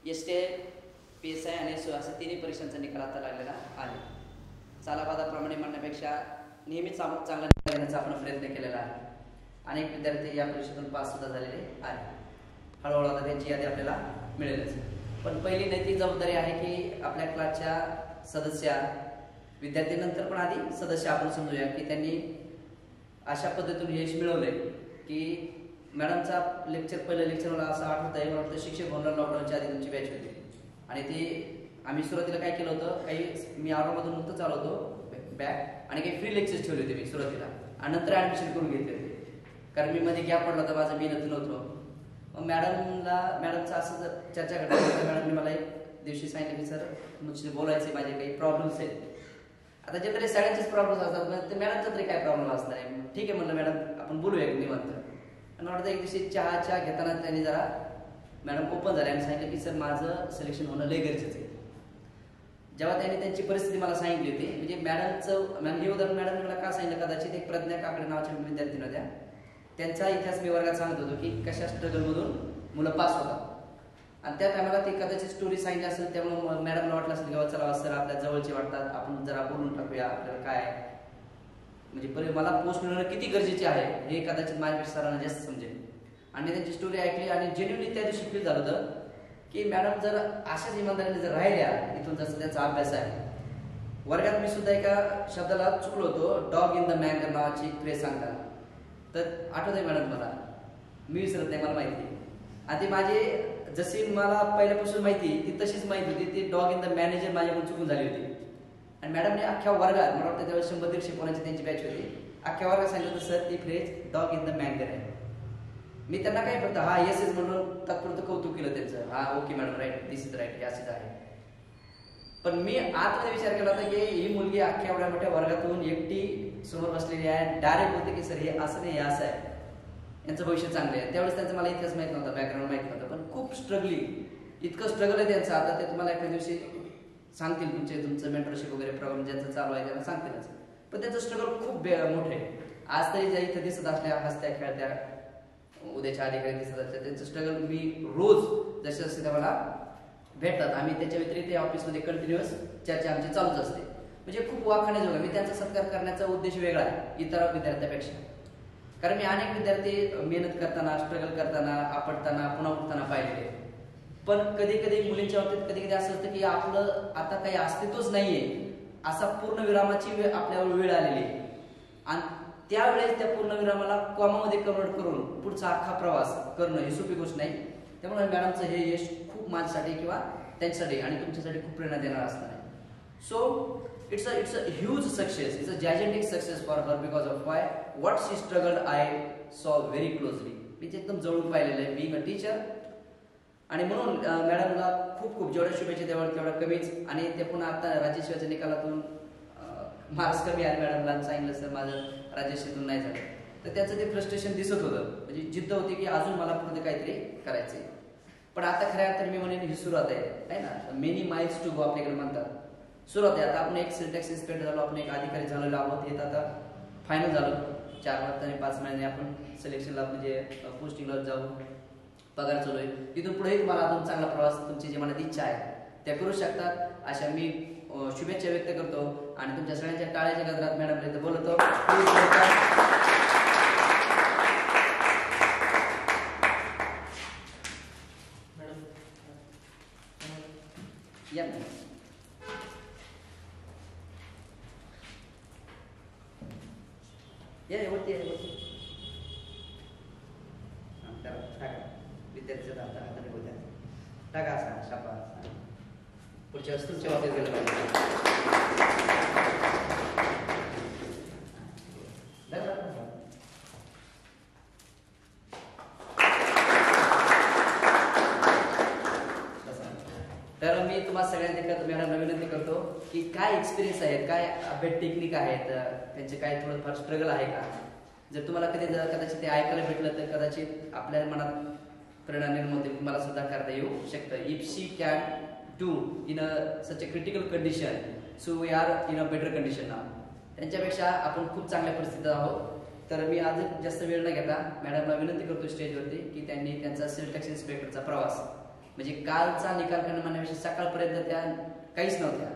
STI PSI आणि SO अशा तिन्ही परीक्षांचा निकाल आता लागलेला आहे. चालाबादाप्रमाणे म्हणण्यापेक्षा नेहमीच चांगला निकाल घेण्याचा आपण प्रयत्न केलेला आहे. अनेक विद्यार्थी या परीक्षेतून पास सुद्धा झालेले आहेत. हळूहळू आता त्यांची यादी आपल्याला मिळेलच. पण पहिली नैतिक जबाबदारी आहे की आपल्या क्लासच्या सदस्य विद्यार्थ्यांनंतर पण आधी सदस्य आपण समजूया की त्यांनी अशा पद्धतीने यश मिळवलंय की मॅडमचा पहिलं लेक्चर मला असं आठवतंय, मला वाटतं शिक्षक भवनाला लॉकडाऊनच्या आधी तुमची बॅच होती आणि ती आम्ही सुरुवातीला काय केलं होतं, काही मी आरोमधून नुकतं चालवतो बॅक आणि काही फ्री लेक्चर्स ठेवले होते मी सुरुवातीला आणि नंतर ॲडमिशन करून घेतले होते कारण मी मध्ये गॅप पडला होता, माझं मेहनत नव्हतं. मग मॅडमचं असं जर चर्चा करता मॅडमने मला एक दिवशी सांगितलं की सर मुझे बोलायचे माझे काही प्रॉब्लेम्स आहेत. आता जे तरी सगळ्यांचेच प्रॉब्लेम्स असतात ते मॅडमचा तरी काय प्रॉब्लेम असणार आहे. ठीक आहे म्हणलं मॅडम आपण बोलूया निवांत. आणि वाटतं एक दिवशी चहा घेताना त्यांनी जरा मॅडम ओपन झाले आणि सांगितलं की सर माझं सिलेक्शन होणं लय गरजेचं आहे. जेव्हा त्यांनी त्यांची परिस्थिती मला सांगितली होती म्हणजे हे उदाहरण मॅडम मला का सांगितलं, कदाचित एक प्रज्ञा काकडे नावाच्या विद्यार्थी होत्या, त्यांचा इतिहास मी वर्गात सांगत होतो की कशा स्ट्रगलमधून मुलं पास होतात आणि त्या टायमाला ती कदाचित स्टोरी सांगितली असेल त्यामुळे मॅडमला वाटलं असेल की चला सर आपल्या जवळचे वाटतात, आपण जरा बोलून टाकूया आपल्याला काय म्हणजे मला पोस्ट मिळवणं किती गरजेचे आहे हे कदाचित माझ्यापेक्षा सरांना जास्त समजेल. आणि त्यांची स्टोरी ऐकली आणि जेन्युअनली त्या दिवशी फील झालं होतं की मॅडम जर अशाच इमानदारीने जर राहिल्या इथून जसं त्यांचा अभ्यास आहे. वर्गात मी सुद्धा एका शब्दाला चुकलो होतो, डॉग इन द मँगर नावाची फ्रेज सांगताना, तर आठवत आहे मॅडम मला, मी विसरत नाही, मला माहिती. आणि ती माझी जशी मला पहिल्यापासून माहिती ती तशीच माहिती होती, ती डॉग इन द मॅनेजर माझ्याकडून चुकून झाली होती. आणि मॅडमने अख्ख्या वर्गात मला वाटतं त्यावेळेस 100-150 कोणाची त्यांची बॅच होती, अख्ख्या वर्गात सांगितलं होतं सर ती phrase dog in the Magar आहे. मी त्यांना काय फक्त हा येस येस म्हणून तात्पुरतं कौतुक केलं त्यांचं, हा okay madam right, this is right, हे असंच आहे. पण मी आतमध्ये विचार केला होता की ही मुलगी अख्ख्या एवढ्या मोठ्या वर्गातून एकटी समोर बसलेली आहे, डायरेक्ट बोलते की सर हे असं नाही, हे असं आहे, यांचं भविष्य चांगलं आहे. त्यावेळेस त्यांचं मला इतिहास माहित नव्हता, बॅकग्राऊंड माहित नव्हतं, पण खूप इतकं स्ट्रगल आहे त्यांचं. आता ते तुम्हाला एका दिवशी सांगतील तुमचं मेंटरशिप वगैरे प्रोग्राम ज्यांचं चालू आहे त्यांना सांगतीलच. पण त्यांचं स्ट्रगल खूप मोठं आहे. आज तरी ज्या इथं दिसत असल्या हसत्या खेळत्या उद्याच्या अधिकारी दिसत असल्या, त्यांचं स्ट्रगल मी रोज जसे जसे त्या मला भेटतात, आम्ही त्याच्या व्यतिरिक्त ऑफिसमध्ये कंटिन्युअस चर्चा आमची चालूच असते. म्हणजे खूप वाखाण्याजोगं. मी त्यांचा सत्कार करण्याचा उद्देश वेगळा आहे इतर विद्यार्थ्यापेक्षा, कारण मी अनेक विद्यार्थी मेहनत करताना, स्ट्रगल करताना, आपटताना, पुन्हा उठताना पाहिलेले. पण कधी कधी मुलींच्या बाबतीत कधी कधी असं असतं की आपलं आता काही अस्तित्वच नाहीये, असा पूर्णविरामाची आपल्यावर वेळ आलेली आहे आणि त्यावेळेस त्या पूर्णविरामाला कॉमामध्ये कन्वर्ट करून पुढचा अख्खा प्रवास करणं ही सोपी गोष्ट नाही. त्यामुळे मॅडमचं हे यश खूप माझ्यासाठी किंवा त्यांच्यासाठी आणि तुमच्यासाठी खूप प्रेरणा देणार असणार आहे. So it's a huge success, it's a gigantic success for her because of what she struggled. I saw very closely. मी ते एकदम जवळून पाहिलेलं आहे being a teacher. आणि म्हणून मॅडमला खूप खूप जेवढ्या शुभेच्छा तेवढ्या कमीच. आणि ते पुन्हा आता राज्यसेवेच्या निकालातून मार्क्स कमी आले मॅडमला सांगितलं सर माझं राज्यसेवेतून नाही झालं, तर त्याचं ते फ्रस्ट्रेशन दिसत होतं. म्हणजे जिद्द होती की अजून मला पुढे काहीतरी करायचंय. पण आता खऱ्या अर्थाने मी म्हणेन ही सुरुवात आहे ना, मेनी माइल्स टू गो आपल्याकडे म्हणतात. सुरुवात आहे. आता आपण एक सिंटॅक्स इन्स्पेक्टर झालो, आपण एक अधिकारी झालेलो आहोत, हे आता फायनल झालं. 4 वर्ष आणि 5 महिने आपण सिलेक्शनला म्हणजे पोस्टिंगला जाऊ, पगार चालू आहे. तिथून पुढेही तुम्हाला अजून चांगला प्रवास तुमची जी मनात इच्छा आहे त्या करू शकतात, अशा मी शुभेच्छा व्यक्त करतो. आणि तुमच्या सगळ्यांच्या टाळ्याच्या गजरात मॅडमपर्यंत बोलतो. या वरती विद्यार्थ्याच्या हाताने बोलतात टाका असा शापा पुढच्या वस्तूंच्या बाबतीत गेलं पाहिजे. तर मी तुम्हाला सगळ्यांना मॅडमला विनंती करतो की काय एक्सपिरियन्स आहेत, काय अभ्यास टेक्निक आहेत, त्यांचे काय थोडंफार स्ट्रगल आहे का. जर तुम्हाला कदाचित ते ऐकायला भेटलं तर कदाचित आपल्या मनात प्रेरणा निर्माण होते, मला सुद्धा करता येऊ शकतं. If she can do in such a critical condition, so we are in a better condition now. त्यांच्यापेक्षा आपण खूप चांगल्या परिस्थितीत आहोत. तर मी आज जास्त वेळ न घेता मॅडमला विनंती करतो स्टेजवरती की त्यांनी त्यांचा सिलेक्शन इन्स्पेक्टरचा प्रवास म्हणजे कालचा निकाल करणं म्हणण्यापेक्षा सकाळपर्यंत त्या काहीच नव्हत्या,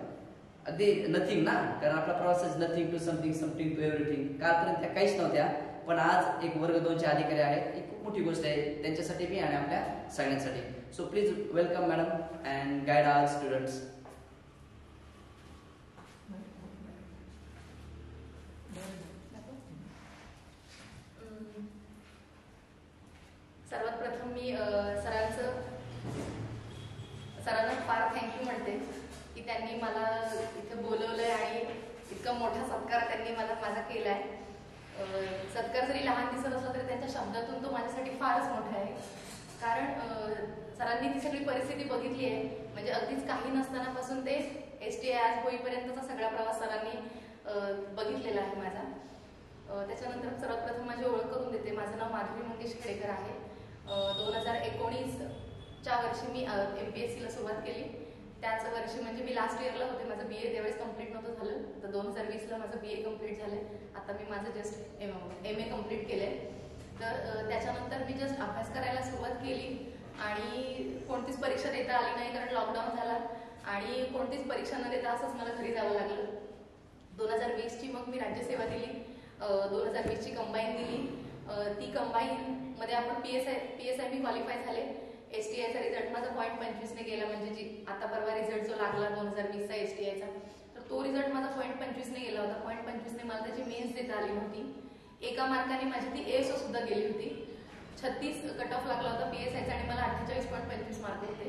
अगदी नथिंग ना, कारण आपला प्रवास is nothing to something, something to everything. कालपर्यंत त्या काहीच नव्हत्या, पण आज एक वर्ग 2चे अधिकारी आहेत, ही खूप मोठी गोष्ट आहे त्यांच्यासाठी बी आणि आपल्या सगळ्यांसाठी. So please welcome madam and guide our students. सर्वात प्रथम मी सरांना फार थँक्यू म्हणते की त्यांनी मला इथे बोलवलंय आणि इतका मोठा सत्कार त्यांनी माझा केलाय. सत्कार जरी लहान दिसत असला तरी त्यांच्या शब्दातून तो माझ्यासाठी फारच मोठा आहे. कारण सरांनी ती सगळी परिस्थिती बघितली आहे, म्हणजे अगदीच काही नसतानापासून ते STI आज होईपर्यंतचा सगळा प्रवास सरांनी बघितलेला आहे माझा. त्याच्यानंतर सर्वात प्रथम माझी ओळख करून देते. माझं नाव माधुरी मंगेश खेडेकर आहे. 2019च्या वर्षी मी MPSCला सुरुवात केली. त्याच वर्षी म्हणजे मी लास्ट इयरला होते, माझं BA त्यावेळेस कम्प्लीट नव्हतं झालं, तर 2020ला माझं BA कम्प्लीट झालंय. आता मी माझं जस्ट MA कम्प्लीट केलंय. तर त्याच्यानंतर मी जस्ट अभ्यास करायला सुरुवात केली आणि कोणतीच परीक्षा देता आली नाही, कारण लॉकडाऊन झाला आणि कोणतीच परीक्षा न देता असंच मला घरी जावं लागलं. 2020ची मग मी राज्यसेवा दिली, 2020ची कंबाईन दिली. ती कंबाईन मध्ये आपण PSI मी क्वालिफाय झाले. STIचा रिझल्ट माझा 0.25 गेला, म्हणजे जी आता परवा रिझल्ट जो लागला 2020चा STIचा, तर तो रिझल्ट माझा 0.25 गेला होता. 0.25 मला त्याची मेन्स देता आली नव्हती. एका मार्काने माझी ती ASO सुद्धा गेली होती. 36 कट ऑफ लागला होता PSIचा आणि मला 48.25 मार्क होते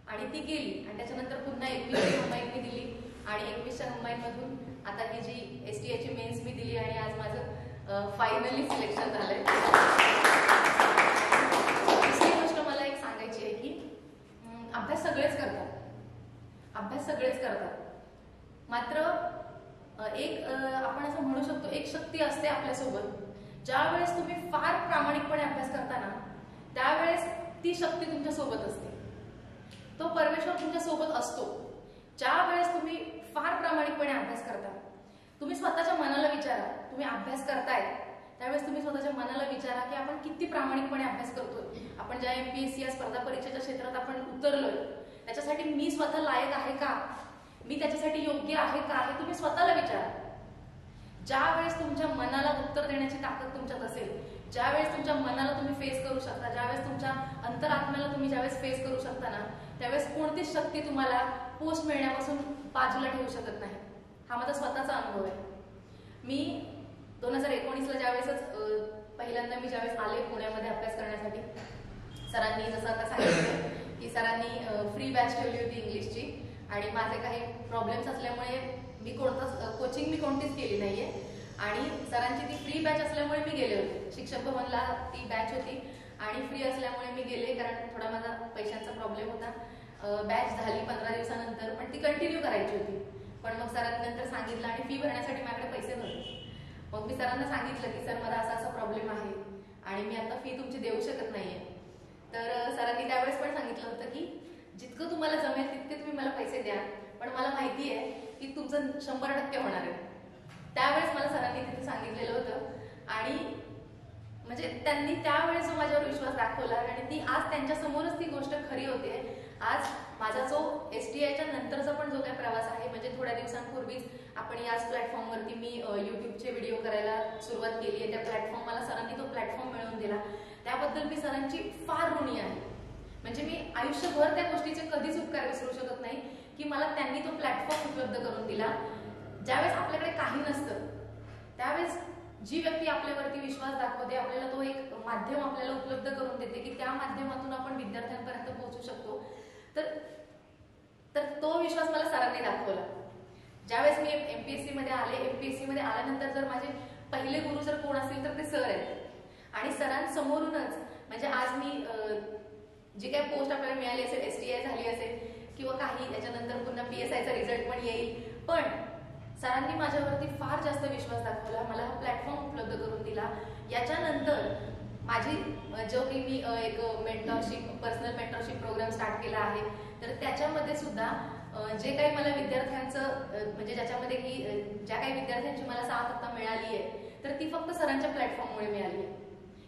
आणि ती गेली. आणि त्याच्यानंतर पुन्हा 21ची कंबाईन मी दिली आणि 21च्या कंबाईन मधून आता ही जी STIची मेन्स मी दिली आणि आज माझं फायनली सिलेक्शन झालंय. दुसरी गोष्ट मला एक सांगायची आहे की अभ्यास सगळेच करतात, मात्र एक आपण असं म्हणू शकतो एक शक्ती असते आपल्यासोबत. ज्या वेळेस तुम्ही फार प्रामाणिकपणे अभ्यास करता ना, त्यावेळेस ती शक्ती तुमच्या सोबत असते, तो परमेश्वर तुमच्या सोबत असतो. ज्या वेळेस तुम्ही फार प्रामाणिकपणे अभ्यास करता, तुम्ही स्वतःच्या मनाला विचारा, तुम्ही अभ्यास करताय त्यावेळेस तुम्ही स्वतःच्या मनाला विचारा की आपण किती प्रामाणिकपणे अभ्यास करतोय. आपण ज्या MPSC या स्पर्धा परीक्षेच्या क्षेत्रात आपण उतरलोय, त्याच्यासाठी मी स्वतः लायक आहे का, मी त्याच्यासाठी योग्य आहे का, हे तुम्ही स्वतःला विचारा. ज्या वेळेस तुमच्या मनाला उत्तर देण्याची ताकद तुमच्यात असेल, ज्यावेळेस तुमच्या मनाला तुम्ही फेस करू शकता, ज्यावेळेस तुमच्या अंतरात्म्याला तुम्ही ज्यावेळेस फेस करू शकता ना, त्यावेळेस कोणतीच शक्ती तुम्हाला पोस्ट मिळण्यापासून बाजूला ठेवू शकत नाही. हा माझा स्वतःचा अनुभव आहे. मी 2019ला ज्यावेळेसच पहिल्यांदा मी ज्यावेळेस आले पुण्यामध्ये अभ्यास करण्यासाठी, सरांनी जसं आता सांगितलं की सरांनी फ्री बॅच ठेवली होती इंग्लिशची आणि माझे काही प्रॉब्लेम्स असल्यामुळे मी कोचिंग कोणतीच केली नाहीये आणि सरांची ती फ्री बॅच असल्यामुळे मी गेले होते. शिक्षक भवनला ती बॅच होती आणि फ्री असल्यामुळे मी गेले, कारण थोडा माझा पैशांचा प्रॉब्लेम होता. बॅच झाली 15 दिवसानंतर, पण ती कंटिन्यू करायची होती. पण मग सरांनी नंतर सांगितलं आणि फी भरण्यासाठी माझ्याकडे पैसे नव्हते. मग मी सरांना सांगितलं की सर मला असा प्रॉब्लेम आहे आणि मी आता फी तुमची देऊ शकत नाहीये. तर सरांनी त्यावेळेस पण सांगितलं होतं की जितकं तुम्हाला जमेल तितके तुम्ही मला पैसे द्या, पण मला माहिती आहे की तुमचं 100% होणार आहे. त्यावेळेस मला सरांनी तिथे सांगितलेलं होतं आणि म्हणजे त्यांनी त्यावेळेस जो माझ्यावर विश्वास दाखवला आणि ती आज त्यांच्या समोरच ती गोष्ट खरी होते. आज माझा जो STIच्या नंतरचा पण जो काही प्रवास आहे, म्हणजे थोड्या दिवसांपूर्वीच आपण याच प्लॅटफॉर्मवरती मी YouTubeचे व्हिडिओ करायला सुरुवात केली आहे. त्या प्लॅटफॉर्म मला सरांनी तो प्लॅटफॉर्म मिळवून दिला, त्याबद्दल मी सरांची फार ऋणी आहे. म्हणजे मी आयुष्यभर त्या गोष्टीचे कधीच उपकार विसरू शकत नाही की मला त्यांनी तो प्लॅटफॉर्म उपलब्ध करून दिला. ज्यावेळेस आपल्याकडे काही नसतं त्यावेळेस जी व्यक्ती आपल्यावरती विश्वास दाखवते, आपल्याला तो एक माध्यम आपल्याला उपलब्ध करून देते की त्या माध्यमातून आपण विद्यार्थ्यांपर्यंत पोहोचू शकतो, तर तो विश्वास मला सरांनी दाखवला. ज्यावेळेस मी MPSC मध्ये आले, MPSC मध्ये आल्यानंतर जर माझे पहिले गुरु जर कोण असतील तर ते सर आहेत आणि सरांसमोरूनच म्हणजे आज मी जी काही पोस्ट आपल्याला मिळाली असेल, STI झाली असेल किंवा काही त्याच्यानंतर पुन्हा PSIचा रिझल्ट पण येईल, पण सरांनी माझ्यावरती फार जास्त विश्वास दाखवला, मला हा प्लॅटफॉर्म उपलब्ध करून दिला. याच्यानंतर माझी जो काही मी एक mentorship, personal mentorship program start केला आहे, तर त्याच्यामध्ये सुद्धा जे काही मला विद्यार्थ्यांचं म्हणजे ज्याच्यामध्ये की ज्या काही विद्यार्थ्यांची मला साथ आता मिळाली आहे, तर ती फक्त सरांच्या प्लॅटफॉर्ममुळे मिळाली आहे.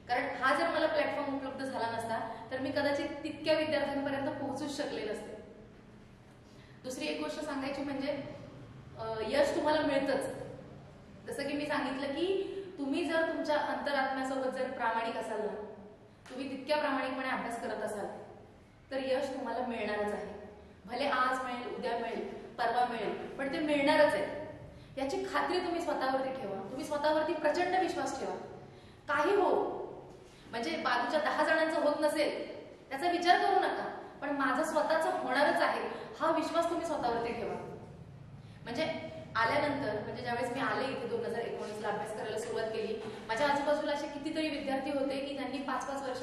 कारण हा जर मला प्लॅटफॉर्म उपलब्ध झाला नसता तर मी कदाचित तितक्या विद्यार्थ्यांपर्यंत पोहोचूच शकले नसते. दुसरी एक गोष्ट सांगायची म्हणजे यश तुम्हाला मिळतंच. जसं की मी सांगितलं की तुम्ही जर तुमच्या अंतरात्म्यासोबत जर प्रामाणिक असाल ना, तुम्ही तितक्या प्रामाणिकपणे अभ्यास करत असाल तर यश तुम्हाला मिळणारच आहे. भले आज मिळेल, उद्या मिळेल, परवा मिळेल, पण ते मिळणारच आहे. याची खात्री तुम्ही स्वतःवरती ठेवा. तुम्ही स्वतःवरती प्रचंड विश्वास ठेवा. काही हो, म्हणजे बाजूच्या 10 जणांचं होत नसेल त्याचा विचार करू नका, पण माझं स्वतःचं होणारच आहे हा विश्वास तुम्ही स्वतःवरती ठेवा. म्हणजे आल्यानंतर, म्हणजे ज्यावेळेस मी आले इथे 2019ला अभ्यास करायला सुरुवात केली, माझ्या आजूबाजूला असे कितीतरी विद्यार्थी होते की त्यांनी 5-5 वर्ष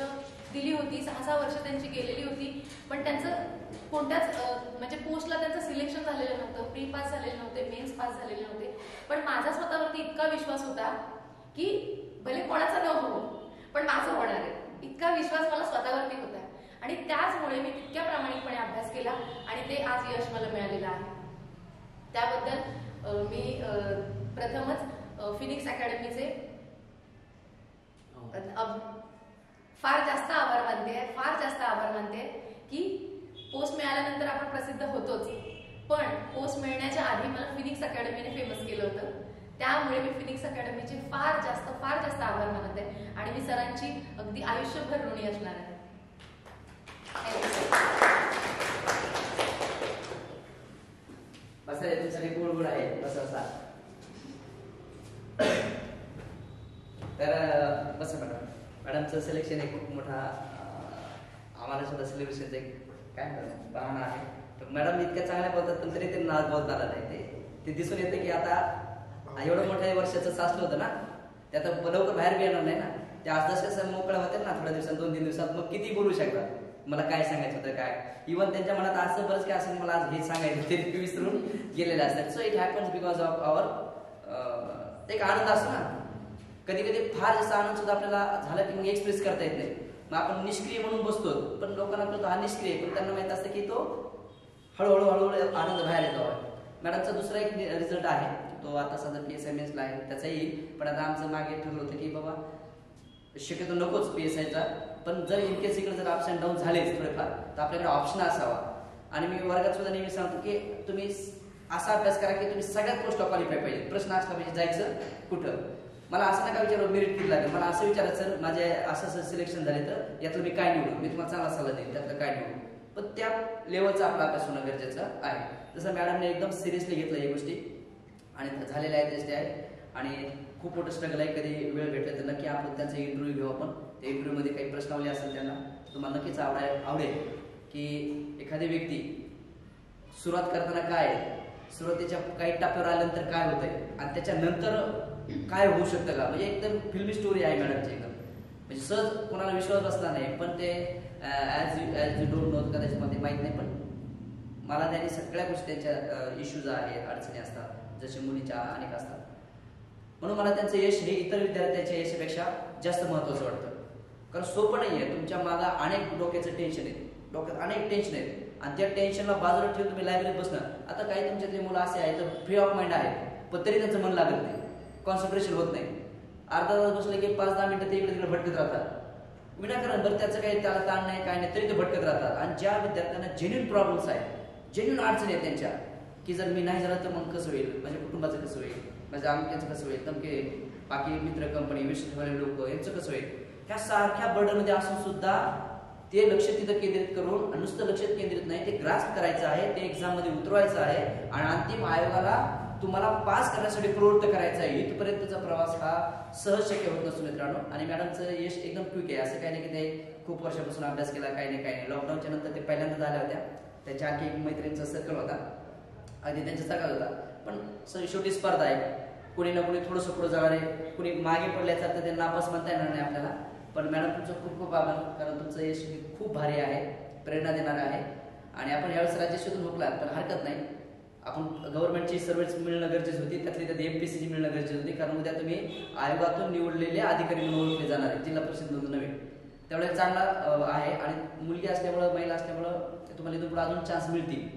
दिली होती, 6-6 वर्ष त्यांची गेलेली होती, पण त्यांचं कोणत्याच म्हणजे पोस्टला त्यांचं सिलेक्शन झालेलं नव्हतं, प्री पास झालेले नव्हते, मेन्स पास झालेले नव्हते. पण माझा स्वतःवरती इतका विश्वास होता की भले कोणाचा न हो पण माझं होणार आहे, इतका विश्वास मला स्वतःवरती होता. आणि त्याचमुळे मी तितक्या प्रामाणिकपणे अभ्यास केला आणि ते आज यश मला मिळालेलं आहे. त्याबद्दल मी प्रथमच फिनिक्स अकॅडमीचे फार जास्त आभार मानते की पोस्ट मिळाल्यानंतर आपण प्रसिद्ध होतोच, पण पोस्ट मिळण्याच्या आधी मला फिनिक्स अकॅडमीने फेमस केलं होतं. त्यामुळे मी फिनिक्स अकॅडमीचे फार जास्त आभार मानत आहे आणि मी सरांची अगदी आयुष्यभर ऋणी असणार आहे. बसा, तुमच्यासाठी गोड गोड आहे. बसा. तर बसा मॅडमचं सिलेक्शन एक खूप मोठा आम्हाला सुद्धा सेलिब्रेशनचं एक काय म्हणतात बहाणा आहे. तर मॅडम इतक्या चांगल्या बोलतात पण तरी ते नाच बोलता आला नाही. ते दिसून येतं की आता एवढं मोठ्या वर्षाचं साचलं होतं ना, ते आता लवकर बाहेर बी येणार नाही ना. ते आज जसे मोकळा होते ना थोड्या दिवसात, 2-3 दिवसात, मग किती बोलू शकतात. मला काय सांगायचं होतं काय, इव्हन त्यांच्या मनात असं बरंच काय असं मला आज हे सांगायचं ते विसरून गेलेले असतात. So it happens because of our एक आनंद असतो ना. कधी कधी फार जास्त आनंद सुद्धा आपल्याला झाला की मग एक्सप्रेस करता येत नाही. मग आपण निष्क्रिय म्हणून बसतो, पण लोकांना कळतो हा निष्क्रिय, पण त्यांना माहित असतं की तो हळूहळू आनंद बाहेर येतो. मॅडमचा दुसरा एक रिझल्ट आहे, तो आता सध्या PSIMSला आहे, त्याचा येईल. पण आता आमचं मागे ठरलं होतं की बाबा शक्यतो नकोच PSIचा, पण जर इनकेस इकडे जर अप्स अँड डाऊन झालेच थोडेफार तर आपल्याकडे ऑप्शन असावा. आणि मी वर्गात सुद्धा नेहमी सांगतो की तुम्ही असा अभ्यास करा की तुम्ही सगळ्यात पोस्टला क्वालिफाय पाहिजे. प्रश्न असला म्हणजे जायचं कुठं. मला असं नका विचारू मेरिट किती लागेल, मला असं विचारा सर माझे असं सिलेक्शन झाले तर यातलं मी काय निवडू, मी तुम्हाला चांगला सल्ला देईन त्यातलं काय निवडू. पण त्या लेवलचा आपला अभ्यास होणं गरजेचं आहे. जसं मॅडमने एकदम सिरियसली घेतलं या गोष्टी आणि झालेल्या आहेत टेस्ट आहे आणि खूप मोठं स्ट्रगल आहे. कधी वेळ भेटले तर नक्की आपण त्यांचा इंटरव्ह्यू घेऊ. आपण त्या इंटरव्ह्यूमध्ये काही प्रश्नावली असेल त्यांना तुम्हाला नक्कीच आवडेल की एखादी व्यक्ती सुरुवात करताना काय, सुरुवातीच्या काही टप्प्यावर आल्यानंतर काय होतंय आणि त्याच्यानंतर काय होऊ शकतं का. म्हणजे एकदम फिल्मी स्टोरी आहे मॅडमची एकदम. म्हणजे सहज कोणाला विश्वास बसला नाही, पण ते ॲज यू डोंट नो कदाचित मला माहीत नाही, पण मला त्यांनी सगळ्या गोष्टी त्यांच्या इश्यूज आहेत, अडचणी असतात, जसे मुलीच्या अनेक असतात. म्हणून मला त्यांचं यश हे इतर विद्यार्थ्यांच्या यशापेक्षा जास्त महत्त्वाचं वाटतं. कारण सोपं नाही आहे. तुमच्या मागा अनेक डोक्याचं टेन्शन आहे, डोक्यात अनेक टेन्शन आहेत आणि त्या टेन्शनला बाजूला ठेवून तुम्ही लायब्ररीत बसणं. आता काही तुमच्यातले मुलं असे आहेत तर फ्री ऑफ माइंड आहेत, पण तरी त्यांचं मन लागत नाही, कॉन्सन्ट्रेशन होत नाही. अर्धा तास बसले की 5-10 मिनिटं ते इकडे तिकडे भटकत राहतात विनाकारण. बरं त्याचं काही त्याला ताण नाही काय नाही तरी ते भटकत राहतात. आणि ज्या विद्यार्थ्यांना जेन्युइन प्रॉब्लेम्स आहेत, जेन्युइन अडचणी आहेत त्यांच्या, की जर मी नाही झालं तर मग कसं होईल, माझ्या कुटुंबाचं कसं होईल, माझ्या आमक्यांचं कसं होईल, तमके बाकी मित्र कंपनी विश्वासवाले लोक यांचं कसं होईल, ह्या सारख्या बर्डनमध्ये असून सुद्धा ते लक्ष तिथं केंद्रित करून, नुसतं लक्ष केंद्रित नाही, ते ग्रास्प करायचं आहे, ते एक्झाममध्ये उतरवायचं आहे आणि अंतिम आयोगाला तुम्हाला पास करण्यासाठी प्रवृत्त करायचं आहे. इथपर्यंतचा प्रवास हा सहज शक्य होत नसतो मित्रांनो. आणि मॅडमचं यश एकदम क्विक आहे. असं काही नाही की ते खूप वर्षापासून अभ्यास केला, काही नाही. लॉकडाऊनच्या नंतर ते पहिल्यांदा झाल्या होत्या. त्यांच्या आणखी एक मैत्रिणींचा सर्कल होता, अगदी त्यांच्या सर्कल होता. पण शेवटी स्पर्धा आहे, कुणी ना कुणी थोडंसं पुढं जाणार आहे, कुणी मागे पडल्याचं तर ते नापास म्हणता येणार नाही आपल्याला. पण मॅडम तुमचं खूप खूप आभार, कारण तुमचं यश खूप भारी आहे, प्रेरणा देणार आहे. आणि आपण यावेळेस राज्य शोधून हुकलात पण हरकत नाही. आपण गव्हर्नमेंटची सर्व्हिस मिळणं गरजेचं होती, त्यातली त्यात MPSCची मिळणं गरजेचं होती. कारण उद्या तुम्ही आयोगातून निवडलेले अधिकारी म्हणून ओळखले जाणार आहे, जिल्हा परिषद नव्हे. त्यामुळे चांगला आहे. आणि मुलगी असल्यामुळं, महिला असल्यामुळं तुम्हाला इथून पुढे अजून चान्स मिळतील.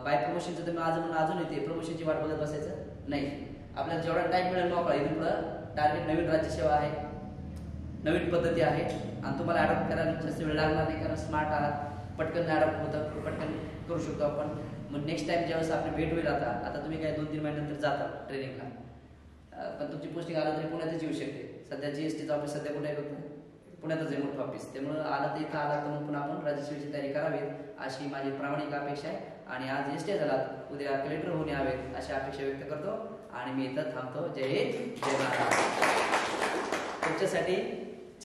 बाय प्रमोशनचं तुम्ही अजून येते, प्रमोशनची वाट बघत बसायचं नाही. आपल्याला जेवढा टाईम मिळेल मोकळा, इथून पुढं टार्गेट नवीन राज्यसेवा आहे, नवीन पद्धती आहे आणि तुम्हाला अडॉप्ट करायला जास्त वेळ लागणार नाही, कारण स्मार्ट आहात, पटकन अडॉप्ट होतं, पटकन करू शकतो आपण. मग नेक्स्ट टाइम ज्यावेळेस आपली भेट होईल, आता तुम्ही काय 2-3 महिन्यानंतर जाता ट्रेनिंगला, पण तुमची पोस्टिंग आलं तरी पुण्यातच येऊ शकते. सध्या GSTचं ऑफिस सध्या कुठे आहे फक्त पुण्यातच आहे मोठं ऑफिस, त्यामुळे आलं तर इथं आला तर मग पुन्हा आपण राज्यसेवेची तयारी करावी अशी माझी प्रामाणिक अपेक्षा आहे. आणि आज ST झालात, उद्या कलेक्टर होऊन यावेत अशी अपेक्षा व्यक्त करतो आणि मी इथं थांबतो. जय हिंद, जय महाराष्ट्र. तुमच्यासाठी